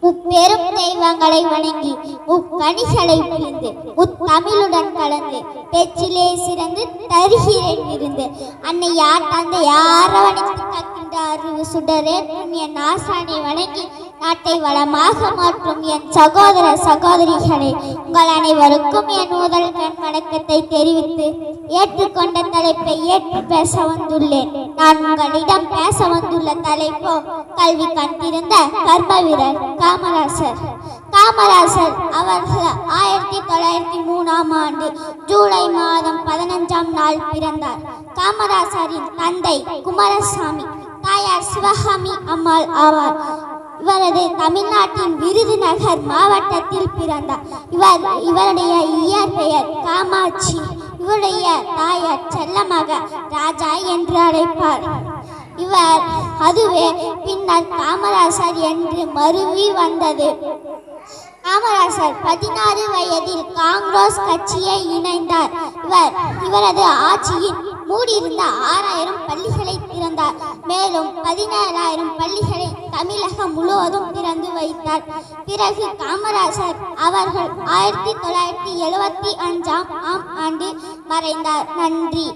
முப்பெரும் தெய்வங்களை வணங்கி முப்பணிகளை புரிந்து முத்தமிழுடன் கலந்து பேச்சிலே சிறந்து தருகிறேன் இருந்து அன்னை யார் தந்தை அரவணைத்து காக்கின்ற அறிவு சுடரேற்றும் என் ஆசானை வணங்கி நாட்டை வளமாக மாற்றும் என் சகோதர சகோதரிகளை உங்கள் அனைவருக்கும் என் முதல் கண் வணக்கத்தை தெரிவித்து ஏற்றுக்கொண்ட தலைப்பை ஏற்று பேச வந்துள்ளேன். நான் உங்களிடம் பேச வந்துள்ள தலைப்போ கல்வி கண்டிருந்த கர்ம வீரர் காமராசர். காமராசர் அவர்கள் 1903ஆம் ஆண்டு ஜூலை மாதம் 15ஆம் நாள் பிறந்தார். காமராசரின் தந்தை குமாரசாமி, தாயார் சிவகாமி அம்மாள் ஆவார். இவரது தமிழ்நாட்டின் விருதுநகர் மாவட்டத்தில் பிறந்தார். இவருடைய இயற்பெயர் காமாட்சி. இவருடைய தாயார் செல்லமாக ராஜா என்று அழைப்பார். இவர் அதுவே பின்னர் காமராசர் என்று மருவி வந்தது. காமராசர் 16 வயதில் காங்கிரஸ் கட்சியை இணைந்தார். இவரது ஆட்சியில் மூடியிருந்த 6000 பள்ளிகளை திறந்தார். மேலும் 17,000 பள்ளிகளை தமிழகம் முழுவதும் திறந்து வைத்தார். பிறகு காமராசர் அவர்கள் 1975ஆம் ஆண்டு மறைந்தார். நன்றி.